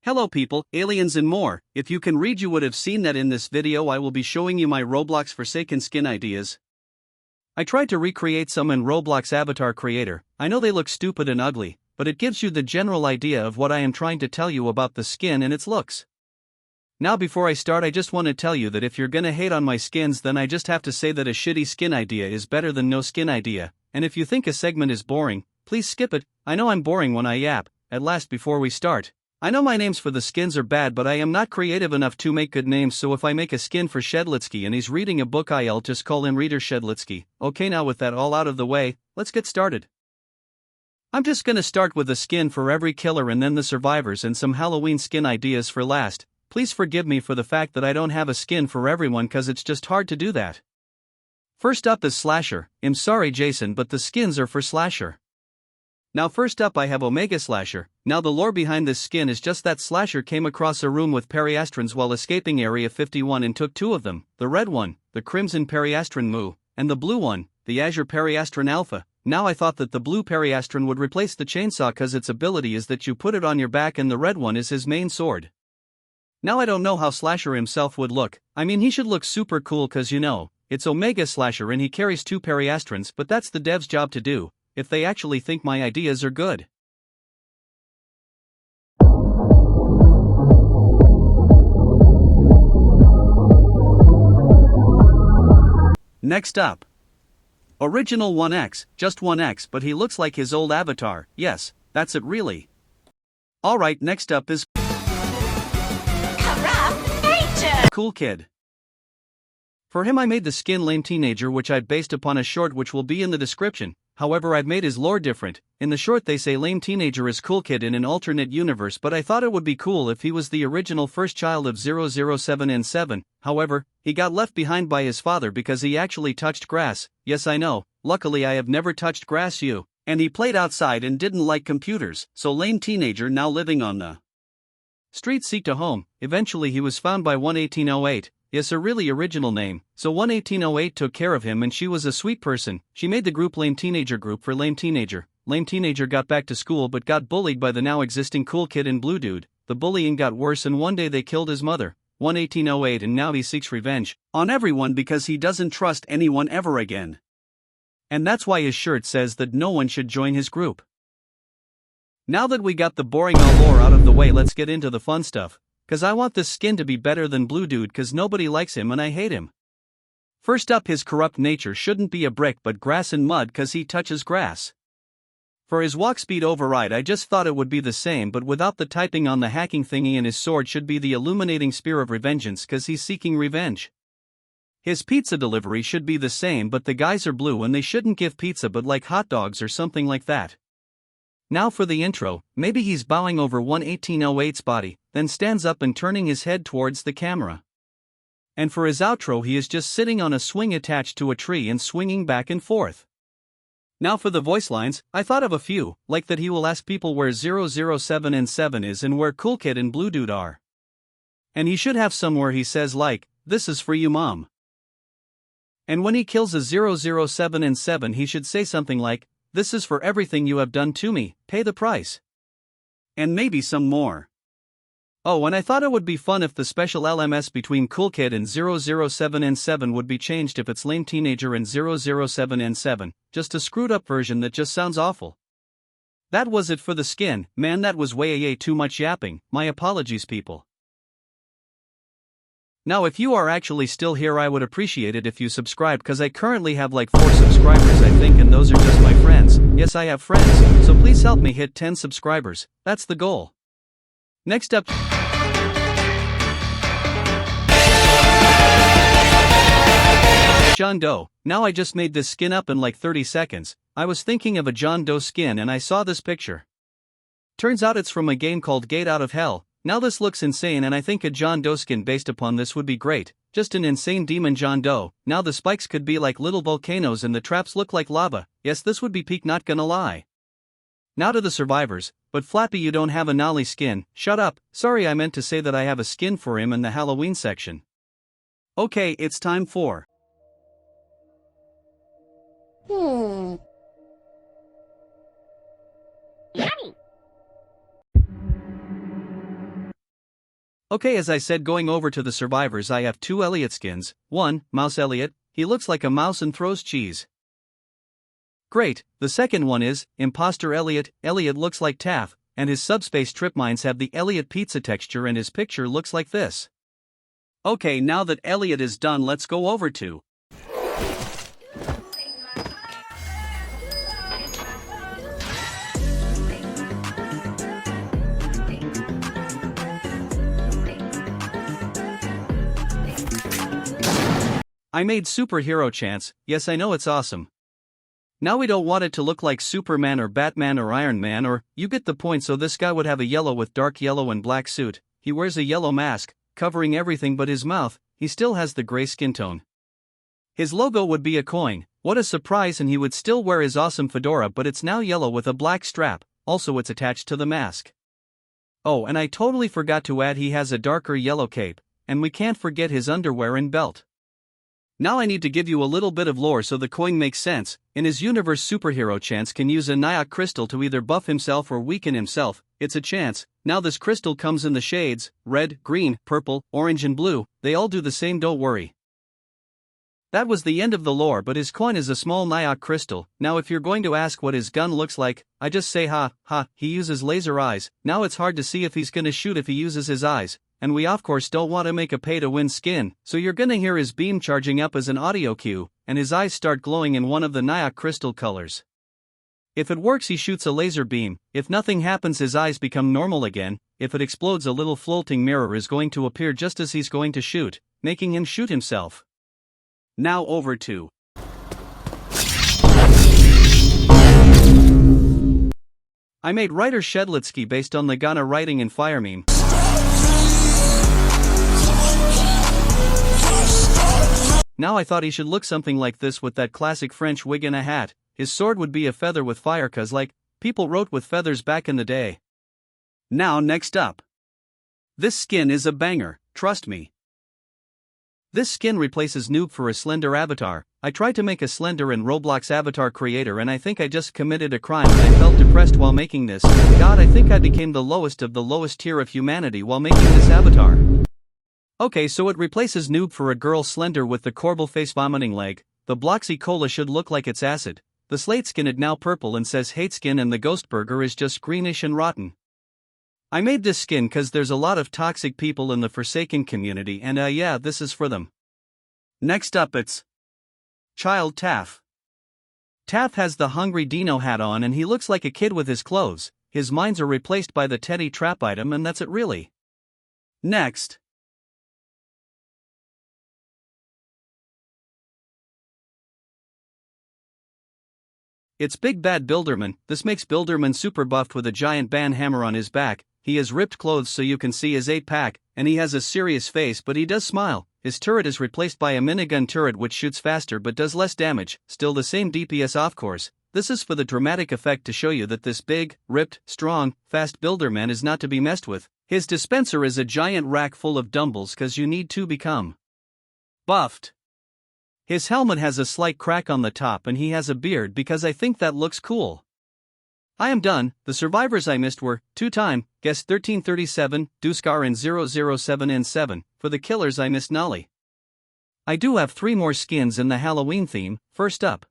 Hello people, aliens and more. If you can read, you would have seen that in this video I will be showing you my Roblox Forsaken skin ideas. I tried to recreate some in Roblox Avatar Creator. I know they look stupid and ugly, but it gives you the general idea of what I am trying to tell you about the skin and its looks. Now before I start, I just want to tell you that if you're gonna hate on my skins, then I just have to say that a shitty skin idea is better than no skin idea, and if you think a segment is boring, please skip it. I know I'm boring when I yap. At last, before we start, I know my names for the skins are bad, but I am not creative enough to make good names, so if I make a skin for Shedlitsky and he's reading a book, I'll just call him Reader Shedlitsky. Okay, now with that all out of the way, let's get started. I'm just gonna start with a skin for every killer and then the survivors and some Halloween skin ideas for last. Please forgive me for the fact that I don't have a skin for everyone, cause it's just hard to do that. First up is Slasher. I'm sorry Jason, but the skins are for Slasher. Now first up I have Omega Slasher. Now the lore behind this skin is just that Slasher came across a room with Periastrans while escaping Area 51 and took two of them, the red one, the Crimson Periastran Mu, and the blue one, the Azure Periastran Alpha. Now I thought that the blue Periastran would replace the chainsaw cause its ability is that you put it on your back and the red one is his main sword. Now I don't know how Slasher himself would look. I mean, he should look super cool cause you know, it's Omega Slasher and he carries two Periastrans, but that's the dev's job to do, if they actually think my ideas are good. Next up. Original 1X, just 1X, but he looks like his old avatar. Yes, that's it really. Alright, next up is Cool Kid. For him I made the skin Lame Teenager, which I based upon a short which will be in the description. However, I've made his lore different. In the short they say Lame Teenager is Cool Kid in an alternate universe, but I thought it would be cool if he was the original first child of 007N7. However, he got left behind by his father because he actually touched grass. Yes, I know, luckily I have never touched grass and he played outside and didn't like computers, so Lame Teenager now living on the streets seeked a home. Eventually he was found by 11808. Yes, a really original name. So 11808 took care of him and she was a sweet person. She made the group Lame Teenager Group for Lame Teenager. Lame Teenager got back to school but got bullied by the now existing Cool Kid and Blue Dude. The bullying got worse and one day they killed his mother, 11808, and now he seeks revenge on everyone because he doesn't trust anyone ever again. And that's why his shirt says that no one should join his group. Now that we got the boring lore out of the way, let's get into the fun stuff. Cause I want this skin to be better than Blue Dude cause nobody likes him and I hate him. First up, his corrupt nature shouldn't be a brick but grass and mud cause he touches grass. For his walk speed override I just thought it would be the same but without the typing on the hacking thingy, and his sword should be the illuminating spear of revengeance cause he's seeking revenge. His pizza delivery should be the same but the guys are blue and they shouldn't give pizza but like hot dogs or something like that. Now for the intro, maybe he's bowing over 11808's body, then stands up and turning his head towards the camera. And for his outro he is just sitting on a swing attached to a tree and swinging back and forth. Now for the voice lines, I thought of a few, like that he will ask people where 007N7 is and where Cool Kid and Blue Dude are. And he should have some where he says like, "This is for you mom." And when he kills a 007N7 he should say something like, "This is for everything you have done to me, pay the price." And maybe some more. Oh, and I thought it would be fun if the special LMS between Cool Kid and 007N7 would be changed if it's Lame Teenager and 007N7, just a screwed up version that just sounds awful. That was it for the skin. Man, that was way too much yapping, my apologies people. Now if you are actually still here I would appreciate it if you subscribe cause I currently have like 4 subscribers I think, and those are just my friends. Yes, I have friends, so please help me hit 10 subscribers, that's the goal. Next up, John Doe. Now I just made this skin up in like 30 seconds. I was thinking of a John Doe skin and I saw this picture. Turns out it's from a game called Gate Out of Hell. Now this looks insane and I think a John Doe skin based upon this would be great. Just an insane demon John Doe. Now the spikes could be like little volcanoes and the traps look like lava. Yes, this would be peak, not gonna lie. Now to the survivors, but Flappy, you don't have a Nolly skin. Shut up, sorry, I meant to say that I have a skin for him in the Halloween section. Okay, it's time for Yummy. Okay, as I said, going over to the survivors, I have 2 Elliot skins. 1, Mouse Elliot, he looks like a mouse and throws cheese. Great. The second one is Imposter Elliot. Elliot looks like Taff, and his subspace trip mines have the Elliot pizza texture and his picture looks like this. Okay, now that Elliot is done, let's go over to I made superhero chance. Yes, I know, it's awesome. Now we don't want it to look like Superman or Batman or Iron Man, or you get the point. So this guy would have a yellow with dark yellow and black suit. He wears a yellow mask, covering everything but his mouth. He still has the gray skin tone. His logo would be a coin. What a surprise, and he would still wear his awesome fedora, but it's now yellow with a black strap. Also, it's attached to the mask. Oh, and I totally forgot to add he has a darker yellow cape, and we can't forget his underwear and belt. Now I need to give you a little bit of lore so the coin makes sense. In his universe, superhero Chance can use a Nyack crystal to either buff himself or weaken himself. It's a chance. Now this crystal comes in the shades red, green, purple, orange and blue. They all do the same, don't worry. That was the end of the lore, but his coin is a small Nyack crystal. Now if you're going to ask what his gun looks like, I just say ha, he uses laser eyes. Now it's hard to see if he's gonna shoot if he uses his eyes. And we of course don't want to make a pay-to-win skin, so you're gonna hear his beam charging up as an audio cue, and his eyes start glowing in one of the Nyack crystal colors. If it works, he shoots a laser beam. If nothing happens, his eyes become normal again. If it explodes, a little floating mirror is going to appear just as he's going to shoot, making him shoot himself. Now over to I made Writer Shedlitsky based on the Ghana writing and fire meme. Now I thought he should look something like this with that classic French wig and a hat. His sword would be a feather with fire, cause like, people wrote with feathers back in the day. Now next up. This skin is a banger, trust me. This skin replaces Noob for a Slender avatar. I tried to make a Slender in Roblox avatar creator and I think I just committed a crime and I felt depressed while making this. God, I think I became the lowest of the lowest tier of humanity while making this avatar. Okay, so it replaces Noob for a girl Slender with the Corbel face vomiting leg. The Bloxy Cola should look like it's acid. The Slate skin is now purple and says hate skin, and the Ghost Burger is just greenish and rotten. I made this skin cause there's a lot of toxic people in the Forsaken community and yeah, this is for them. Next up it's Child Taff. Taff has the Hungry Dino hat on and he looks like a kid with his clothes. His mines are replaced by the Teddy trap item and that's it really. Next. It's Big Bad Builderman. This makes Builderman super buffed with a giant band hammer on his back. He has ripped clothes so you can see his 8-pack, and he has a serious face but he does smile. His turret is replaced by a minigun turret which shoots faster but does less damage, still the same DPS of course. This is for the dramatic effect to show you that this big, ripped, strong, fast Builderman is not to be messed with. His dispenser is a giant rack full of dumbbells cause you need to become buffed. His helmet has a slight crack on the top and he has a beard because I think that looks cool. I am done. The survivors I missed were 2-time, guest 1337, Duskar and 007N7. For the killers I missed Nolly. I do have 3 more skins in the Halloween theme. First up.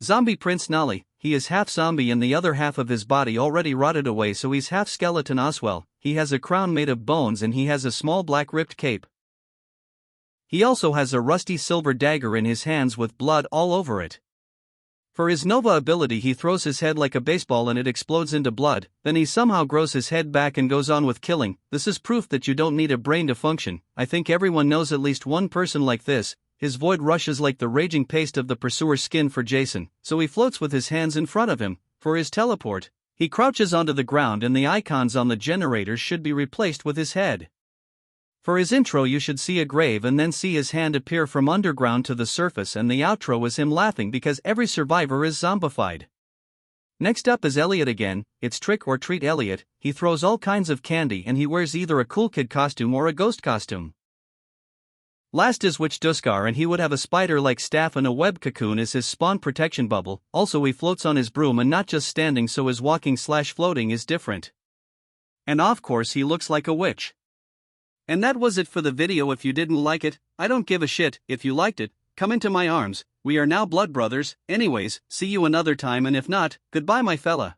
Zombie Prince Nolly. He is half zombie and the other half of his body already rotted away, so he's half skeleton Oswell. He has a crown made of bones and he has a small black ripped cape. He also has a rusty silver dagger in his hands with blood all over it. For his Nova ability he throws his head like a baseball and it explodes into blood, then he somehow grows his head back and goes on with killing. This is proof that you don't need a brain to function. I think everyone knows at least one person like this. His void rushes like the raging paste of the pursuer skin for Jason, so he floats with his hands in front of him. For his teleport, he crouches onto the ground and the icons on the generators should be replaced with his head. For his intro you should see a grave and then see his hand appear from underground to the surface, and the outro is him laughing because every survivor is zombified. Next up is Elliot again. It's Trick or Treat Elliot. He throws all kinds of candy and he wears either a cool kid costume or a ghost costume. Last is Witch Duskar and he would have a spider-like staff and a web cocoon as his spawn protection bubble. Also he floats on his broom and not just standing, so his walking/floating is different. And of course he looks like a witch. And that was it for the video. If you didn't like it, I don't give a shit. If you liked it, come into my arms, we are now blood brothers. Anyways, see you another time, and if not, goodbye my fella.